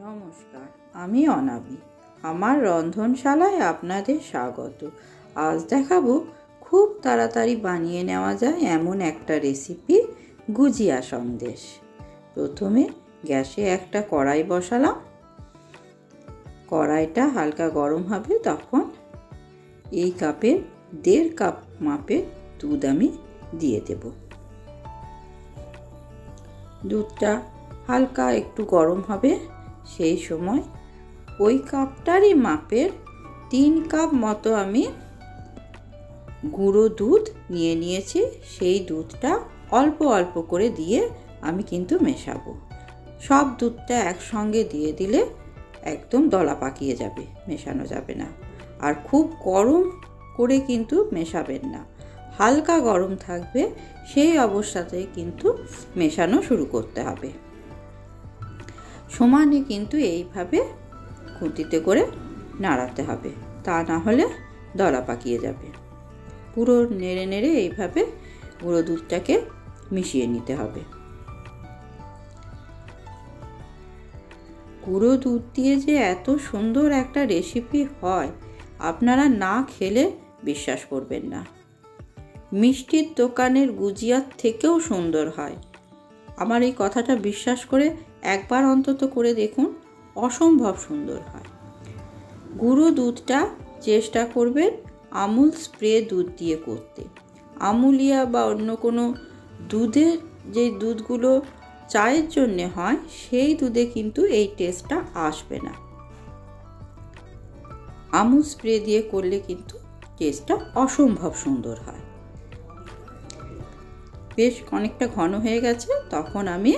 নমস্কার, আমি অনাবি। আমার রন্ধনশালায় আপনাদের স্বাগত। আজ দেখাবো খুব তাড়াতাড়ি বানিয়ে নেওয়া যায় এমন একটা রেসিপি, গুজিয়া সন্দেশ। প্রথমে গ্যাসে একটা কড়াই বসালাম। কড়াইটা হালকা গরম হবে, তখন এই কাপের 1.5 কাপ মাপে দুধ আমি দিয়ে দেব। দুধটা হালকা একটু গরম হবে, সেই সময় ওই কাপটারই মাপের 3 কাপ মতো আমি গুঁড়ো দুধ নিয়ে নিয়েছি। সেই দুধটা অল্প অল্প করে দিয়ে আমি কিন্তু মেশাবো। সব দুধটা একসঙ্গে দিয়ে দিলে একদম দলা পাকিয়ে যাবে, মেশানো যাবে না। আর খুব গরম করে কিন্তু মেশাবেন না, হালকা গরম থাকবে, সেই অবস্থাতে কিন্তু মেশানো শুরু করতে হবে। সমানে কিন্তু এইভাবে খুঁটিতে করে নাড়াতে হবে, তা না হলে দলা পাকিয়ে যাবে। পুরো নেড়ে নেড়ে এইভাবে গুঁড়ো দুধটাকে মিশিয়ে নিতে হবে। গুঁড়ো দুধ দিয়ে যে এত সুন্দর একটা রেসিপি হয়, আপনারা না খেলে বিশ্বাস করবেন না। মিষ্টির দোকানের গুজিয়ার থেকেও সুন্দর হয়। আমার এই কথাটা বিশ্বাস করে একবার অন্তত করে দেখুন, অসম্ভব সুন্দর হয়। গুঁড়ো দুধটা চেষ্টা করবেন আমুল স্প্রে দুধ দিয়ে করতে। আমুলিয়া বা অন্য কোনো দুধের যে দুধগুলো চায়ের জন্যে হয়, সেই দুধে কিন্তু এই টেস্টটা আসবে না। আমুল স্প্রে দিয়ে করলে কিন্তু টেস্টটা অসম্ভব সুন্দর হয়। বেশ অনেকটা ঘন হয়ে গেছে, তখন আমি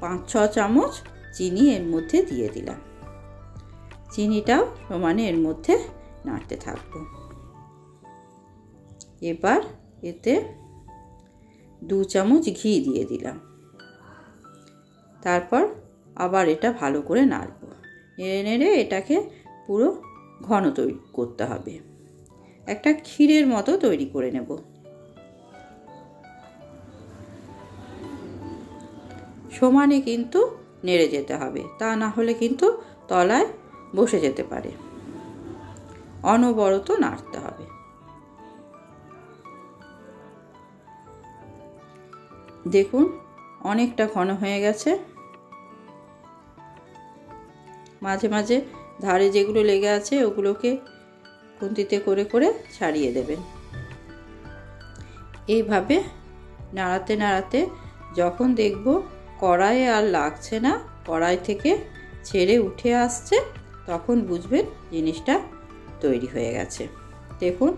5-6 চামচ চিনি এর মধ্যে দিয়ে দিলাম। চিনিটাও সমানে এর মধ্যে নাড়তে থাকবো। এবার এতে 2 চামচ ঘি দিয়ে দিলাম। তারপর আবার এটা ভালো করে নাড়বো। নেড়ে নেড়ে এটাকে পুরো ঘন তৈরি করতে হবে। একটা ক্ষীরের মতো তৈরি করে নেব। সমানে কিন্তু নেড়ে যেতে হবে, তা না হলে কিন্তু তলায় বসে যেতে পারে। অনবরত নাড়তে হবে। দেখুন অনেকটা ঘন হয়ে গেছে। মাঝে মাঝে ধারে যেগুলো লেগে আছে ওগুলোকে খুন্তিতে করে করে ছাড়িয়ে দেবেন। এইভাবে নাড়াতে নাড়াতে যখন দেখব কড়াইয়ে আর লাগছে না, কড়াই থেকে ছেড়ে উঠে আসছে, তখন বুঝবেন জিনিসটা তৈরি হয়ে গেছে। দেখুন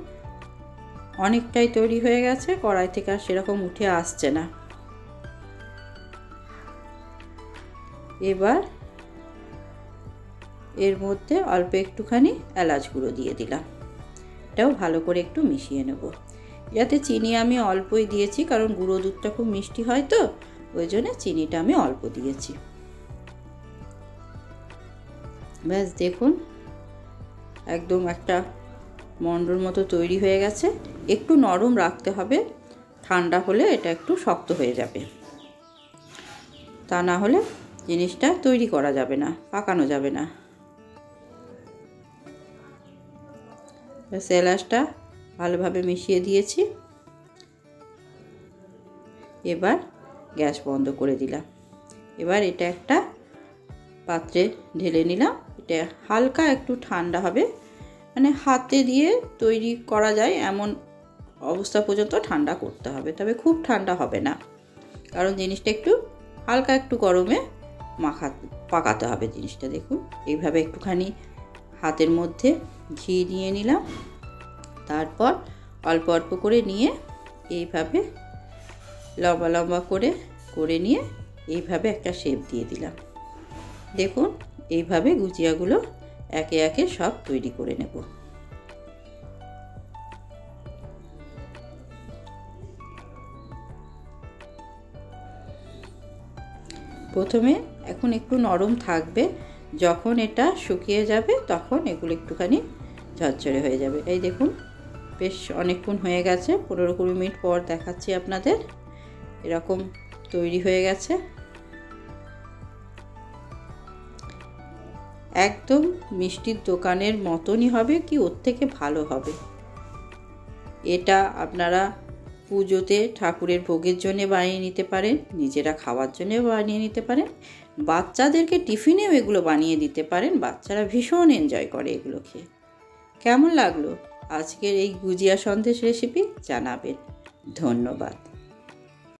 অনেকটাই তৈরি হয়ে গেছে, কড়াই থেকে আর সেরকম উঠে আসছে না। এবার এর মধ্যে অল্প একটুখানি এলাচ গুঁড়ো দিয়ে দিলাম। এটাও ভালো করে একটু মিশিয়ে নেব। যাতে চিনি আমি অল্পই দিয়েছি, কারণ গুঁড়ো দুধটা খুব মিষ্টি হয় তো, ওই জন্য চিনিটা আমি অল্প দিয়েছি। ব্যাস দেখুন একদম একটা মন্ডর মতো তৈরি হয়ে গেছে। একটু নরম রাখতে হবে, ঠান্ডা হলে এটা একটু শক্ত হয়ে যাবে। তা না হলে জিনিসটা তৈরি করা যাবে না, পাকানো যাবে না। ব্যাস এলাচটা ভালোভাবে মিশিয়ে দিয়েছি। এবার গ্যাস বন্ধ করে দিলাম। এবার এটা একটা পাত্রে ঢেলে নিলাম। এটা হালকা একটু ঠান্ডা হবে, মানে হাতে দিয়ে তৈরি করা যায় এমন অবস্থা পর্যন্ত ঠান্ডা করতে হবে, তবে খুব ঠান্ডা হবে না, কারণ জিনিসটা একটু হালকা একটু গরমে পাকাতে হবে জিনিসটা। দেখুন এইভাবে একটুখানি হাতের মধ্যে ঘি নিয়ে নিলাম। তারপর অল্প অল্প করে নিয়ে এইভাবে লম্বা লম্বা করে নিয়ে এইভাবে একটা শেপ দিয়ে দিলাম। দেখুন এইভাবে গুজিয়াগুলো একে একে সব তৈরি করে নেব। প্রথমে এখন একটু নরম থাকবে, যখন এটা শুকিয়ে যাবে তখন এগুলো একটুখানি ঝরঝরে হয়ে যাবে। এই দেখুন বেশ অনেকক্ষণ হয়ে গেছে, 15-20 মিনিট পর দেখাচ্ছি আপনাদের। এরকম তৈরি হয়ে গেছে। একদম মিষ্টির দোকানের মতনই হবে, কি ওর থেকে ভালো হবে। এটা আপনারা পুজোতে ঠাকুরের ভোগের জন্য বানিয়ে নিতে পারেন, নিজেরা খাওয়ার জন্য বানিয়ে নিতে পারেন, বাচ্চাদেরকে টিফিনেও এগুলো বানিয়ে দিতে পারেন। বাচ্চারা ভীষণ এনজয় করে এগুলো খেয়ে। কেমন লাগলো আজকের এই গুজিয়া সন্দেশ রেসিপি জানাবেন। ধন্যবাদ।